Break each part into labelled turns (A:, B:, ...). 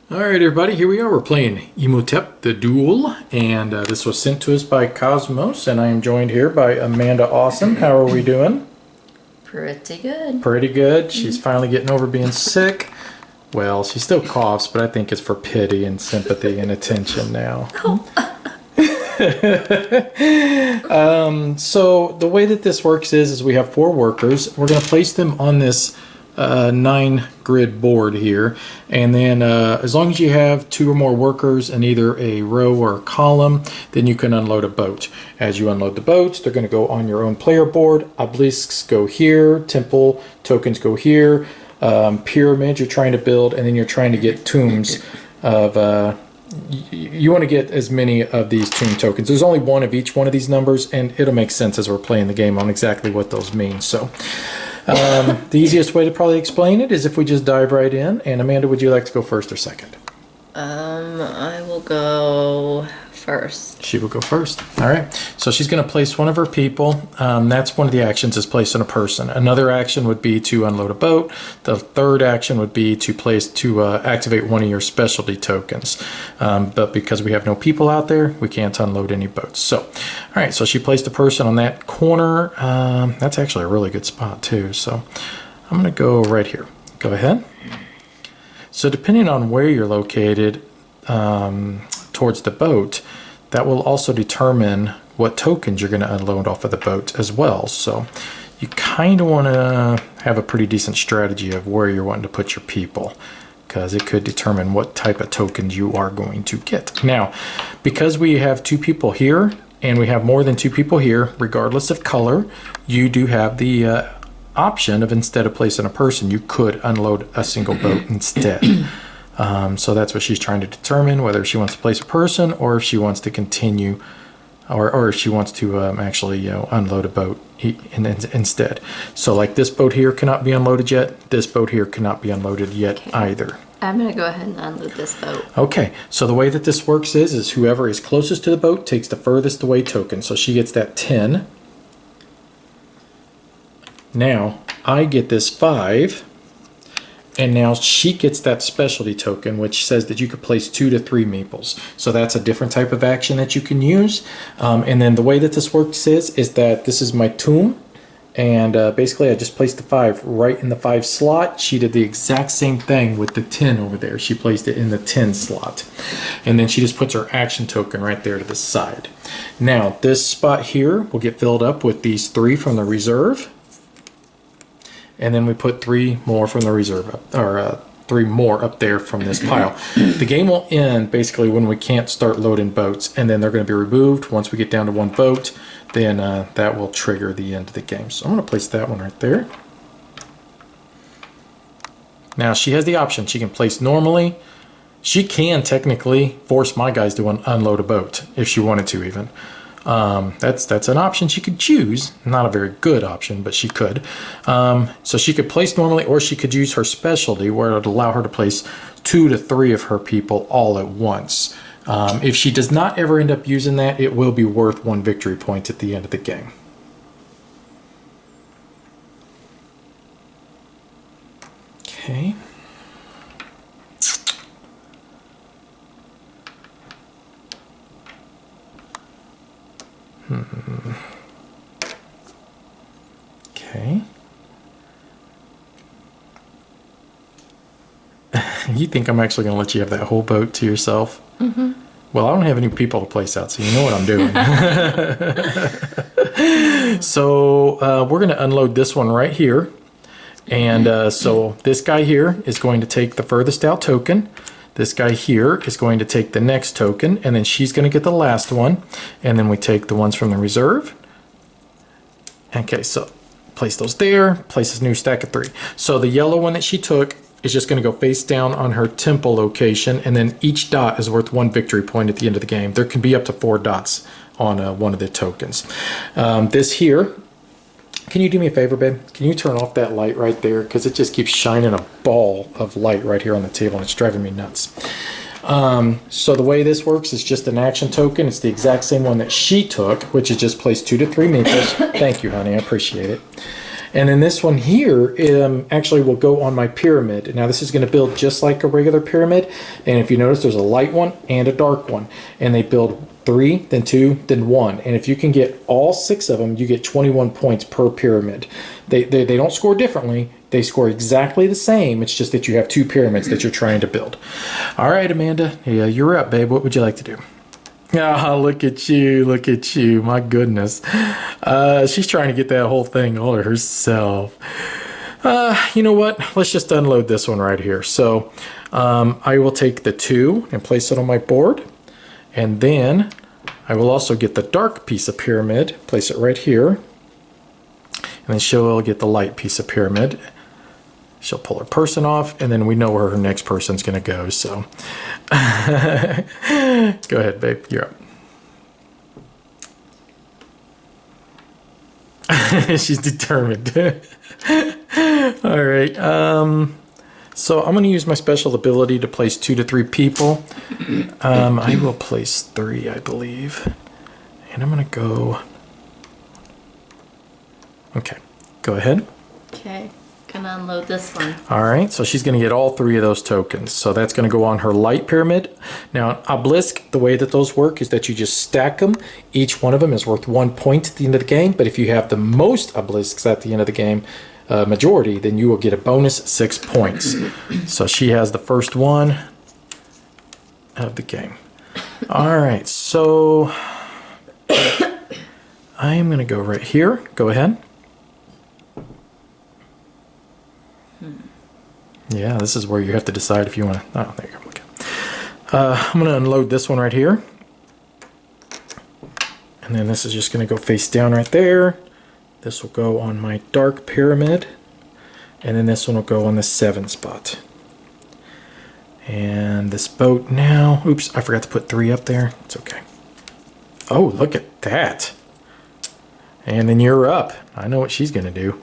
A: Alright everybody, here we are. We're playing Imhotep, the Duel, and this was sent to us by Cosmos, and I am joined here by Amanda Awesome. How are we doing?
B: Pretty good.
A: Pretty good. She's finally getting over being sick. Well, she still coughs, but I think it's for pity and sympathy and attention now. So the way that this works is we have 4 workers. We're going to place them on this 9 grid board here, and then as long as you have 2 or more workers in either a row or a column, then you can unload a boat. As you unload the boats, they're going to go on your own player board. Obelisks go here, temple tokens go here, pyramids you're trying to build, and then you're trying to get tombs of you want to get as many of these tomb tokens. There's only one of each one of these numbers, and it'll make sense as we're playing the game on exactly what those mean. So the easiest way to probably explain it is if we just dive right in. And Amanda, would you like to go first or second?
B: I will go first.
A: She will go first. All right. So she's going to place one of her people. That's one of the actions, is placing a person. Another action would be to unload a boat. The third action would be to activate one of your specialty tokens. But because we have no people out there, we can't unload any boats. So, all right. So she placed a person on that corner. That's actually a really good spot too. So I'm going to go right here. Go ahead. So depending on where you're located towards the boat, that will also determine what tokens you're going to unload off of the boat as well. So you kind of want to have a pretty decent strategy of where you're wanting to put your people, because it could determine what type of tokens you are going to get. Now, because we have 2 people here and we have more than 2 people here, regardless of color, you do have the option of, instead of placing a person, you could unload a single boat instead. So that's what she's trying to determine, whether she wants to place a person or if she wants to continue, or if she wants to actually unload a boat instead. So like this boat here cannot be unloaded yet. This boat here cannot be unloaded yet either.
B: I'm going to go ahead and unload this boat.
A: Okay, so the way that this works is whoever is closest to the boat takes the furthest away token. So she gets that 10. Now I get this 5. And now she gets that specialty token, which says that you could place 2 to 3 meeples. So that's a different type of action that you can use. And then the way that this works is that this is my tomb. And basically I just placed the 5 right in the 5 slot. She did the exact same thing with the 10 over there. She placed it in the 10 slot. And then she just puts her action token right there to the side. Now this spot here will get filled up with these 3 from the reserve. And then we put 3 more from the reserve, or 3 more up there from this pile. The game will end basically when we can't start loading boats, and then they're going to be removed. Once we get down to 1 boat, then that will trigger the end of the game. So I'm going to place that one right there. Now she has the option. She can place normally. She can technically force my guys to unload a boat if she wanted to even. That's an option she could choose. Not a very good option, but she could. So she could place normally, or she could use her specialty, where it would allow her to place 2 to 3 of her people all at once. If she does not ever end up using that, it will be worth 1 victory point at the end of the game. Okay. Okay. You think I'm actually going to let you have that whole boat to yourself? Mm-hmm. Well, I don't have any people to place out, so you know what I'm doing. So we're going to unload this one right here. And so this guy here is going to take the furthest out token. This guy here is going to take the next token, and then she's going to get the last one. And then we take the ones from the reserve. Okay, so place those there, place this new stack of 3. So the yellow one that she took is just going to go face down on her temple location, and then each dot is worth 1 victory point at the end of the game. There can be up to 4 dots on one of the tokens. This here, can you do me a favor, babe? Can you turn off that light right there? Because it just keeps shining a ball of light right here on the table, and it's driving me nuts. So the way this works is just an action token. It's the exact same one that she took, which is just place 2 to 3 meeples. Thank you, honey. I appreciate it. And then this one here actually will go on my pyramid. Now this is going to build just like a regular pyramid. And if you notice, there's a light one and a dark one. And they build 3, then 2, then 1. And if you can get all 6 of them, you get 21 points per pyramid. They don't score differently. They score exactly the same. It's just that you have 2 pyramids that you're trying to build. All right, Amanda. Yeah, you're up, babe. What would you like to do? Ah, look at you. Look at you. My goodness. She's trying to get that whole thing all herself. You know what? Let's just unload this one right here. So I will take the 2 and place it on my board. And then I will also get the dark piece of pyramid, place it right here. And then she'll get the light piece of pyramid. She'll pull her person off, and then we know where her next person's going to go. So go ahead, babe. You're up. She's determined. All right. So I'm going to use my special ability to place 2 to 3 people. I will place 3, I believe. And I'm going to go... Okay, go ahead.
B: Okay, gonna unload this one.
A: All right, so she's going to get all 3 of those tokens. So that's going to go on her light pyramid. Now, obelisk, the way that those work is that you just stack them. Each one of them is worth 1 point at the end of the game. But if you have the most obelisks at the end of the game, majority, then you will get a bonus 6 points. So she has the first one of the game. All right, so I am going to go right here. Go ahead. Yeah, this is where you have to decide if you want to... Oh, there you go. Okay. I'm going to unload this one right here. And then this is just going to go face down right there. This will go on my dark pyramid. And then this one will go on the 7 spot. And this boat now... Oops, I forgot to put 3 up there. It's okay. Oh, look at that. And then you're up. I know what she's going to do.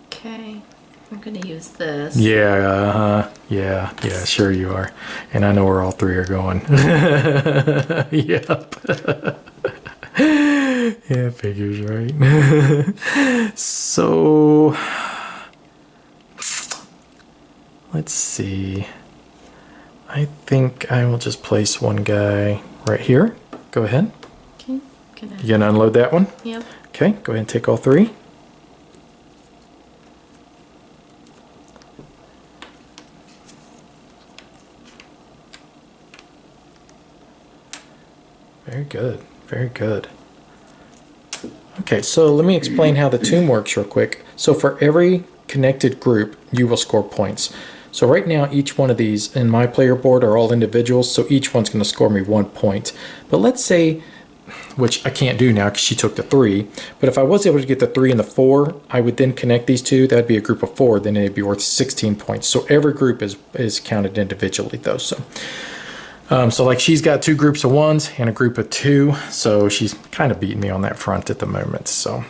B: Okay, I'm gonna use this.
A: Yeah, yeah, sure you are. And I know where all 3 are going. Yep. Yeah, figures, right? So, let's see. I think I will just place one guy right here. Go ahead.
B: Okay,
A: You gonna unload that one?
B: Yep.
A: Okay, go ahead and take all 3. Very good, very good. Okay, so let me explain how the tomb works real quick. So for every connected group, you will score points. So right now, each one of these in my player board are all individuals, so each one's going to score me 1 point. But let's say, which I can't do now because she took the 3, but if I was able to get the 3 and the 4, I would then connect these 2. That'd be a group of 4, then it'd be worth 16 points. So every group is counted individually though. So like she's got 2 groups of 1s and a group of 2, so she's kind of beating me on that front at the moment. So,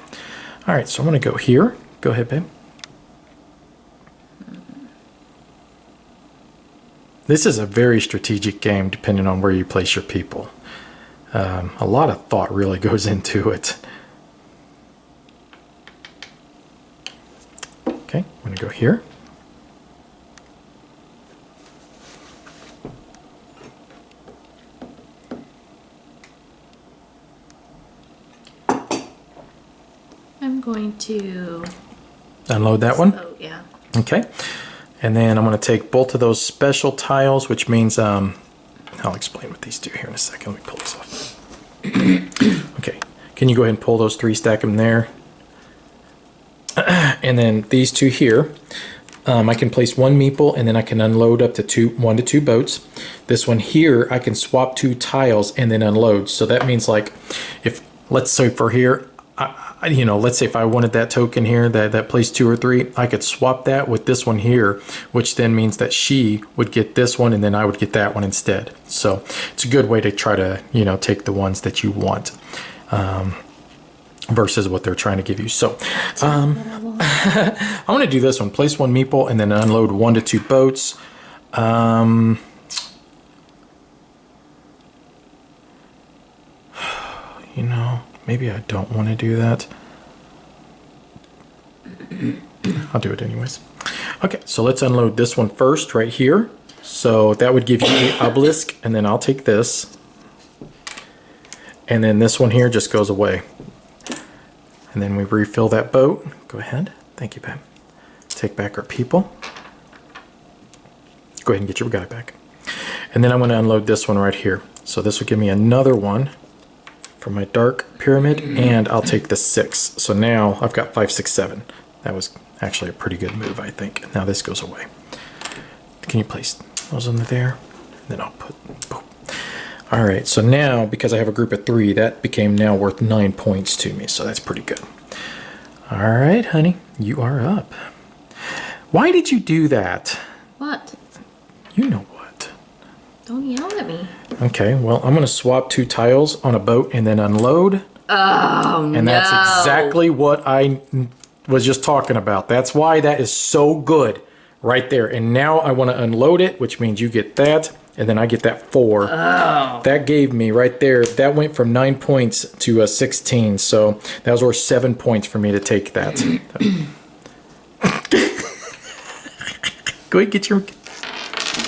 A: all right, so I'm going to go here. Go ahead, babe. This is a very strategic game depending on where you place your people. A lot of thought really goes into it. Okay, I'm going to go here.
B: I'm going to
A: Unload that one.
B: Oh, yeah.
A: Okay. And then I'm going to take both of those special tiles, which means, I'll explain what these do here in a second. Let me pull this off. Okay. Can you go ahead and pull those 3, stack them there? And then these 2 here, I can place 1 meeple and then I can unload up to 1 to 2 boats. This one here, I can swap 2 tiles and then unload. So that means like if, let's say for here, let's say if I wanted that token here, that place 2 or 3, I could swap that with this one here, which then means that she would get this one and then I would get that one instead. So it's a good way to try to, take the ones that you want versus what they're trying to give you. So I'm going to do this one. Place 1 meeple and then unload 1 to 2 boats. Maybe I don't want to do that. I'll do it anyways. Okay, so let's unload this one first right here. So that would give you the obelisk, and then I'll take this. And then this one here just goes away. And then we refill that boat. Go ahead. Thank you, Pam. Take back our people. Go ahead and get your guy back. And then I'm going to unload this one right here. So this will give me another one for my dark pyramid, and I'll take the 6. So now I've got 5, 6, 7. That was actually a pretty good move, I think. Now this goes away. Can you place those under there? And then I'll put, boom. All right, so now, because I have a group of 3, that became now worth 9 points to me, so that's pretty good. All right, honey, you are up. Why did you do that?
B: What?
A: You know what.
B: Don't yell at me.
A: Okay, well, I'm going to swap 2 tiles on a boat and then unload.
B: Oh,
A: and that's exactly what I was just talking about. That's why that is so good right there. And now I want to unload it, which means you get that. And then I get that 4.
B: Oh.
A: That gave me right there. That went from 9 points to 16. So that was worth 7 points for me to take that. Go ahead, get your.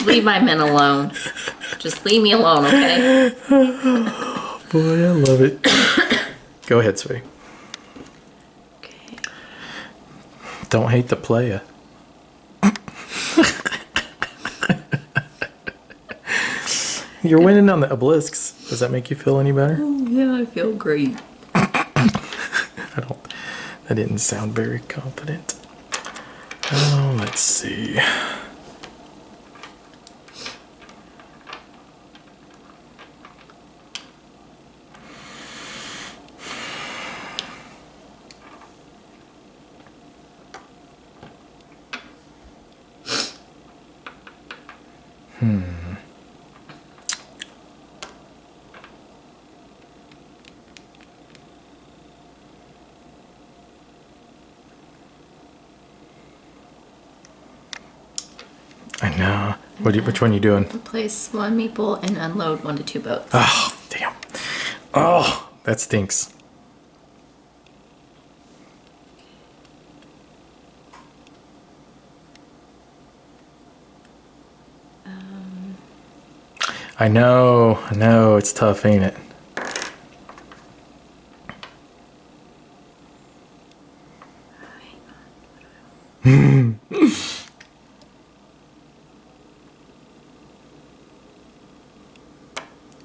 B: Leave my men alone. Just leave me alone, okay?
A: Boy, I love it. Go ahead, sweetie.
B: Okay.
A: Don't hate the playa. You're winning on the obelisks. Does that make you feel any better?
B: Oh, yeah, I feel great.
A: That didn't sound very confident. Oh, let's see. I know. Which one are you doing?
B: Replace 1 meeple and unload 1 to 2 boats.
A: Oh, damn. Oh, that stinks. I know, it's tough, ain't it?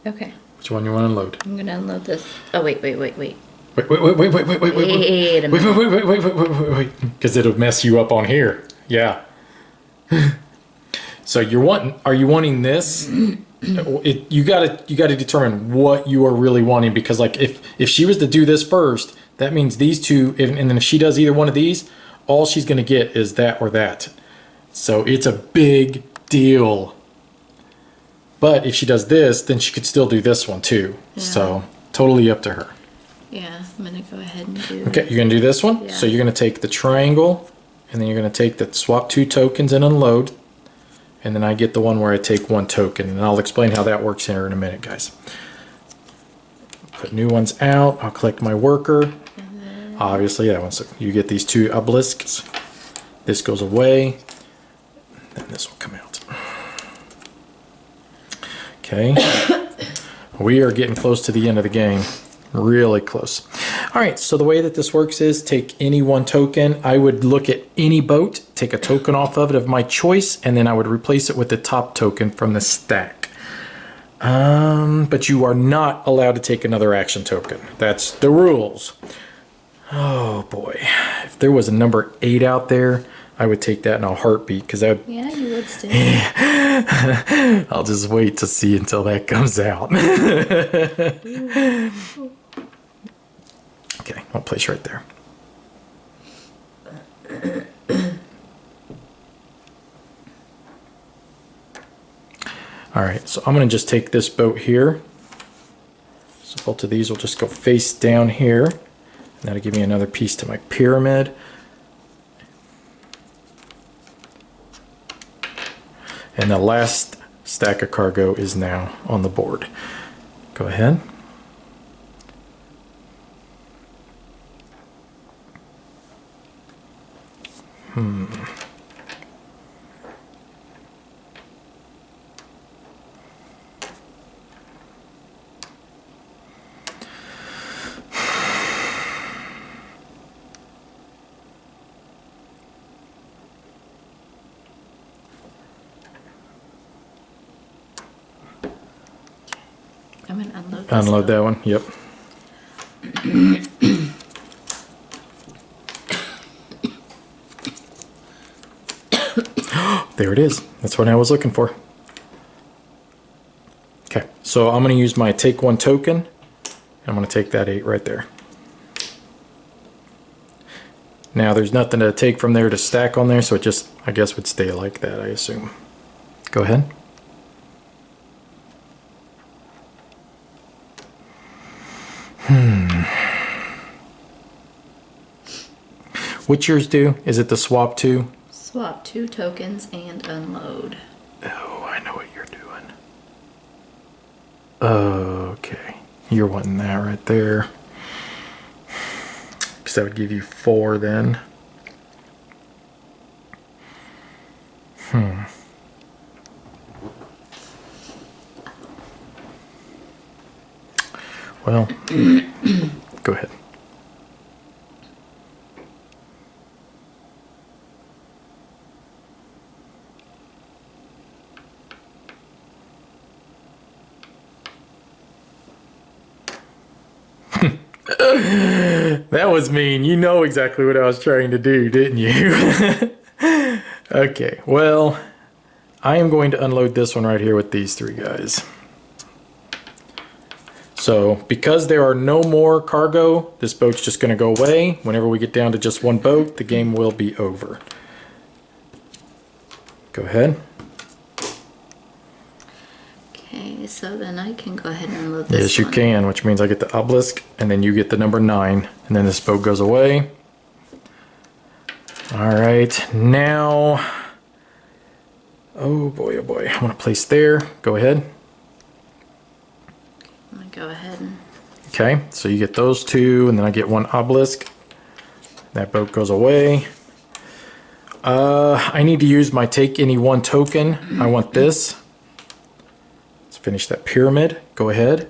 B: Okay.
A: Which one you want to unload?
B: I'm gonna unload this. Oh, wait.
A: Wait a minute.
B: Wait.
A: Because it'll mess you up on here. Yeah. So are you wanting this? You gotta determine what you are really wanting, because like if she was to do this first, that means these two, and then if she does either one of these, all she's gonna get is that or that. So it's a big deal. But if she does this, then she could still do this one too.
B: Yeah.
A: So totally up to her.
B: Yeah, I'm gonna go ahead and do.
A: Okay, you're gonna do this one.
B: Yeah.
A: So you're gonna take the triangle, and then you're gonna take the swap 2 tokens and unload. And then I get the one where I take 1 token, and I'll explain how that works here in a minute, guys. Put new ones out. I'll collect my worker. Obviously, that one. So you get these 2 obelisks. This goes away. Then this will come out. Okay. We are getting close to the end of the game. Really close. All right, so the way that this works is take any 1 token. I would look at any boat, take a token off of it of my choice, and then I would replace it with the top token from the stack. But you are not allowed to take another action token. That's the rules. Oh boy. If there was a number 8 out there, I would take that in a heartbeat, because that would...
B: Yeah, you would still.
A: I'll just wait to see until that comes out. Okay, I'll place right there. All right, so I'm going to just take this boat here. So both of these will just go face down here. And that'll give me another piece to my pyramid. And the last stack of cargo is now on the board. Go ahead.
B: I'm gonna unload this.
A: Unload that one. Yep. There it is. That's what I was looking for. Okay, so I'm going to use my take one token. And I'm going to take that 8 right there. Now there's nothing to take from there to stack on there, so it just, I guess, would stay like that, I assume. Go ahead. What's yours do? Is it the swap 2?
B: Swap 2 tokens and unload.
A: Oh, I know what you're doing. Okay. You're wanting that right there. Because that would give you 4 then. Well, go ahead. That was mean. You know exactly what I was trying to do, didn't you? Okay, well, I am going to unload this one right here with these 3 guys. So, because there are no more cargo, this boat's just going to go away. Whenever we get down to just one boat, the game will be over. Go ahead.
B: Okay, so then I can go ahead and unload this
A: Yes, you
B: one.
A: can, which means I get the obelisk, and then you get the number 9, and then this boat goes away. Alright, now... Oh boy, I want to place there. Go ahead.
B: I'm gonna go ahead and...
A: Okay, so you get those 2, and then I get 1 obelisk. That boat goes away. I need to use my take any 1 token. I want this. Let's finish that pyramid. Go ahead.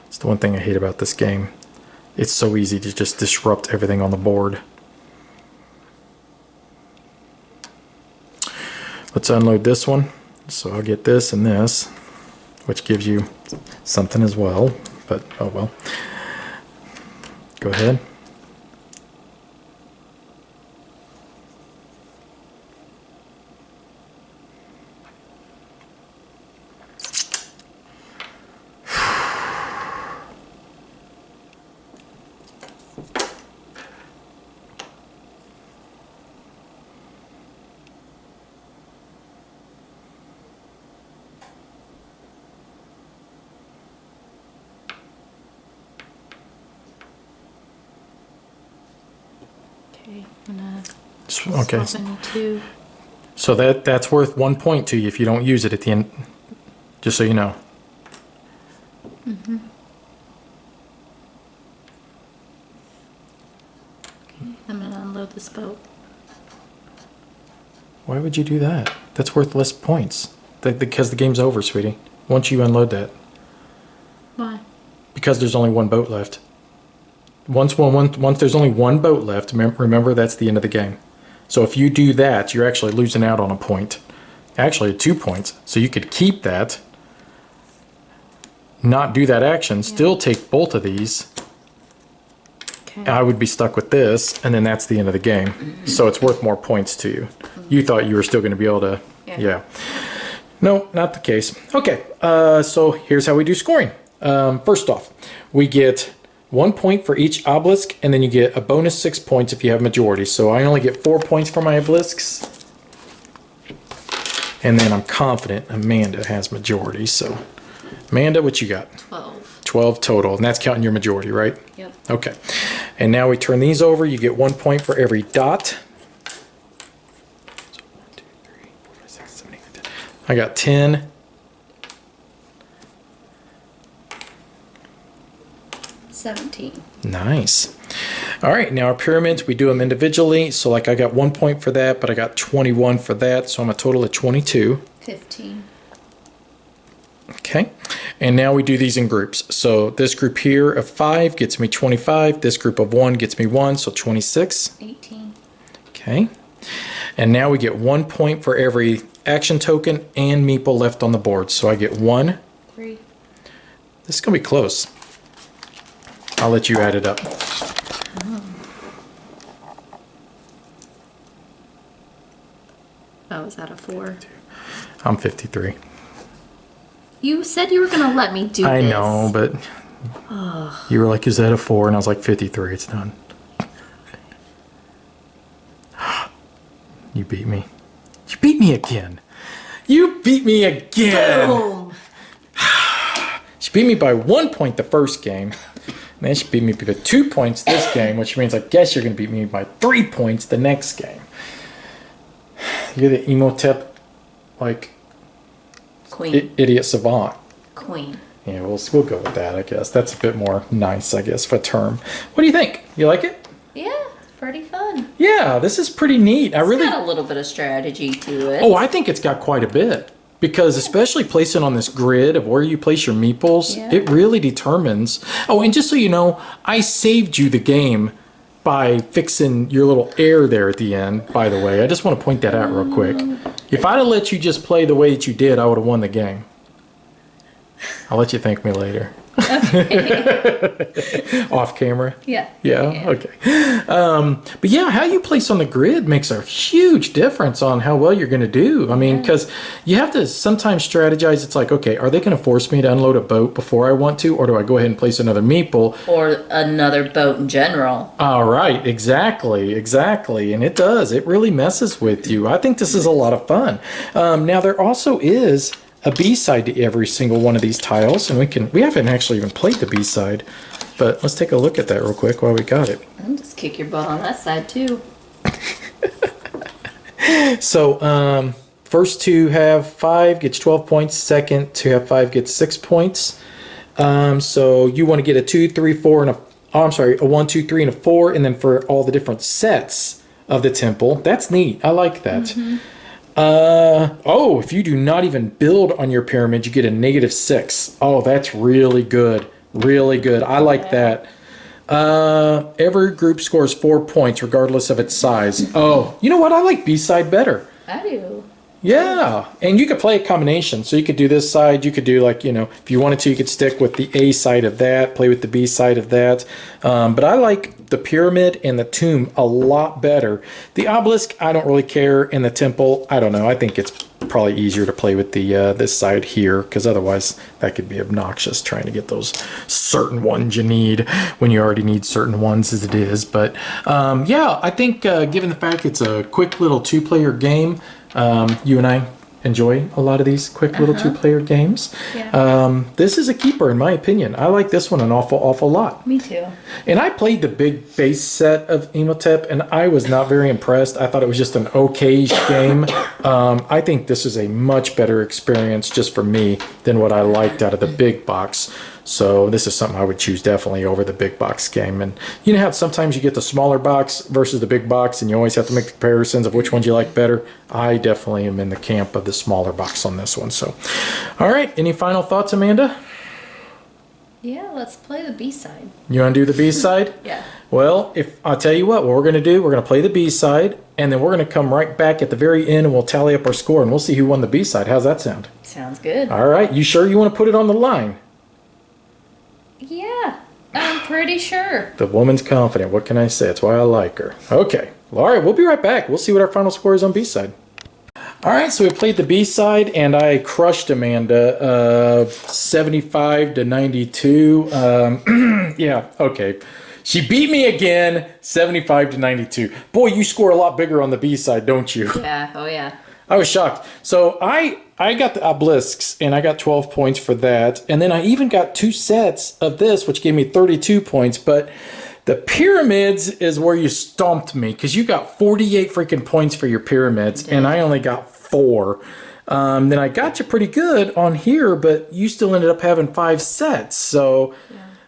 A: It's the one thing I hate about this game. It's so easy to just disrupt everything on the board. Let's unload this one. So I'll get this and this, which gives you something as well, but oh well. Go ahead.
B: Okay, I'm gonna
A: Okay,
B: swap in 2.
A: so that's worth 1 point to you if you don't use it at the end, just so you know.
B: I'm gonna unload this boat.
A: Why would you do that? That's worth less points. Because the game's over, sweetie. Once you unload that.
B: Why?
A: Because there's only 1 boat left. Once there's only 1 boat left, remember that's the end of the game. So if you do that, you're actually losing out on a point. Actually, 2 points. So you could keep that, not do that action, still take both of these.
B: Okay.
A: I would be stuck with this, and then that's the end of the game. So it's worth more points to you. You thought you were still going to be able to... Yeah. No, not the case. Okay, so here's how we do scoring. First off, we get 1 point for each obelisk, and then you get a bonus 6 points if you have majority. So I only get 4 points for my obelisks. And then I'm confident Amanda has majority. So, Amanda, what you got?
B: 12.
A: 12 total, and that's counting your majority, right?
B: Yep.
A: Okay. And now we turn these over. You get 1 point for every dot. So 1, 2, 3, 4, 5, 6, 7, 8, 9, 10. I got 10. Nice. All right, now our pyramids, we do them individually. So like I got 1 point for that, but I got 21 for that. So I'm a total of 22.
B: 15.
A: Okay. And now we do these in groups. So this group here of 5 gets me 25. This group of 1 gets me 1, so 26.
B: 18.
A: Okay. And now we get 1 point for every action token and meeple left on the board. So I get 1.
B: 3.
A: This is going to be close. I'll let you add it up.
B: Oh, is that a 4?
A: I'm 53.
B: You said you were going to let me do this.
A: I know, but you were like, is that a 4? And I was like, 53. It's done. You beat me. You beat me again. You beat me again.
B: Boom.
A: She beat me by 1 point the first game. And then she beat me by 2 points this game, which means I guess you're going to beat me by 3 points the next game. You're the Imhotep, like,
B: Queen.
A: idiot savant.
B: Queen.
A: Yeah, we'll go with that, I guess. That's a bit more nice, I guess, of a term. What do you think? You like it?
B: Yeah, it's pretty fun.
A: Yeah, this is pretty neat.
B: It's got a little bit of strategy to it.
A: Oh, I think it's got quite a bit. Because especially placing on this grid of where you place your meeples, it really determines. Oh, and just so you know, I saved you the game by fixing your little error there at the end, by the way. I just want to point that out real quick. If I'd have let you just play the way that you did, I would have won the game. I'll let you thank me later. Off camera?
B: Yeah.
A: Yeah, okay. But yeah, how you place on the grid makes a huge difference on how well you're going to do. I mean, because you have to sometimes strategize. It's like, okay, are they going to force me to unload a boat before I want to? Or do I go ahead and place another meeple?
B: Or another boat in general.
A: All right, exactly. And it does. It really messes with you. I think this is a lot of fun. Now, there also is a B-side to every single one of these tiles, and we haven't actually even played the B-side, but let's take a look at that real quick while we got it.
B: I'll just kick your butt on that side too.
A: So first to have 5 gets 12 points, second to have 5 gets 6 points. So you want to get a 2, 3, 4, and a 1, 2, 3, and a 4, and then for all the different sets of the temple. That's neat. I like that. If you do not even build on your pyramid, you get a -6. Oh, that's really good. Really good. I like that. Every group scores 4 points regardless of its size. Oh, you know what? I like B-side better.
B: I do.
A: Yeah, and you could play a combination. So you could do this side. You could do like, if you wanted to, you could stick with the A side of that, play with the B side of that. But I like the pyramid and the tomb a lot better. The obelisk, I don't really care. And the temple, I don't know. I think it's probably easier to play with the this side here, because otherwise that could be obnoxious trying to get those certain ones you need when you already need certain ones as it is. But yeah, I think given the fact it's a quick little 2-player game, you and I enjoy a lot of these quick little 2-player games.
B: Yeah.
A: This is a keeper in my opinion. I like this one an awful lot.
B: Me too.
A: And I played the big base set of Imhotep and I was not very impressed. I thought it was just an okay-ish game. I think this is a much better experience just for me than what I liked out of the big box. So this is something I would choose definitely over the big box game. And you know how sometimes you get the smaller box versus the big box and you always have to make comparisons of which ones you like better? I definitely am in the camp of the smaller box on this one. So, all right, any final thoughts, Amanda?
B: Yeah, let's play the B-side.
A: You want to do the B-side?
B: Yeah.
A: Well, if I'll tell you what we're going to do, we're going to play the B-side, and then we're going to come right back at the very end and we'll tally up our score and we'll see who won the B-side. How's that sound?
B: Sounds good.
A: All right, you sure you want to put it on the line?
B: Yeah, I'm pretty sure.
A: The woman's confident. What can I say? It's why I like her. Okay. All right, we'll be right back. We'll see what our final score is on B-side. All right, so we played the B-side, and I crushed Amanda 75 to 92. Yeah, okay. She beat me again, 75 to 92. Boy, you score a lot bigger on the B-side, don't you?
B: Yeah, oh yeah.
A: I was shocked. So I got the obelisks, and I got 12 points for that. And then I even got 2 sets of this, which gave me 32 points. But the pyramids is where you stomped me, because you got 48 freaking points for your pyramids, and I only got 4. Then I got you pretty good on here, but you still ended up having 5 sets. So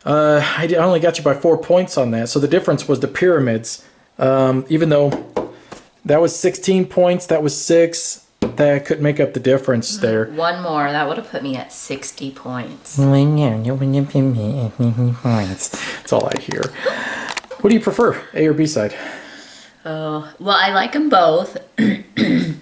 A: I only got you by 4 points on that. So the difference was the pyramids. Even though that was 16 points, that was 6. That could make up the difference there.
B: One more, that would have put me at 60 points.
A: That's all I hear. What do you prefer, A or B side?
B: Oh, well, I like them both. The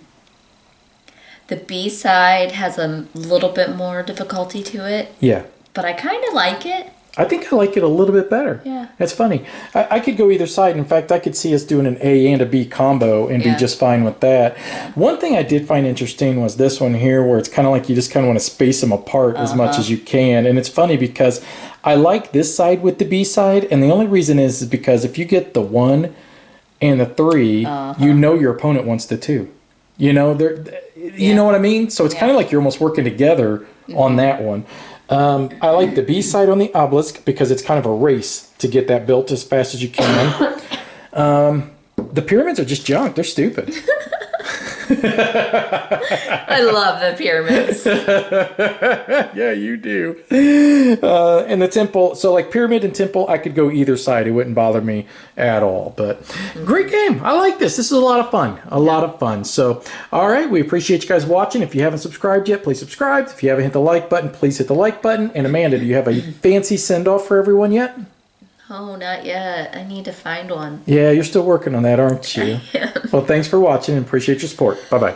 B: B side has a little bit more difficulty to it,
A: Yeah.
B: but I kind of like it.
A: I think I like it a little bit better.
B: Yeah.
A: It's funny. I could go either side. In fact, I could see us doing an A and a B combo and be
B: Yeah.
A: just fine with that. One thing I did find interesting was this one here, where it's kind of like you just kind of want to space them apart as much as you can. And it's funny because I like this side with the B side, and the only reason is because if you get the 1 and the 3, you know your opponent wants the 2. You know, you know what I mean? So it's kind of like you're almost working together on that one. I like the B side on the obelisk because it's kind of a race to get that built as fast as you can. The pyramids are just junk. They're stupid.
B: I love the pyramids.
A: Yeah, you do. And the temple, so like pyramid and temple, I could go either side. It wouldn't bother me at all. But great game. I like this. This is a lot of fun. A lot of fun. So, all right, we appreciate you guys watching. If you haven't subscribed yet, please subscribe. If you haven't hit the like button, please hit the like button. And Amanda, do you have a fancy send-off for everyone yet?
B: Oh, not yet. I need to find one.
A: Yeah, you're still working on that, aren't you? Well, thanks for watching and appreciate your support. Bye-bye.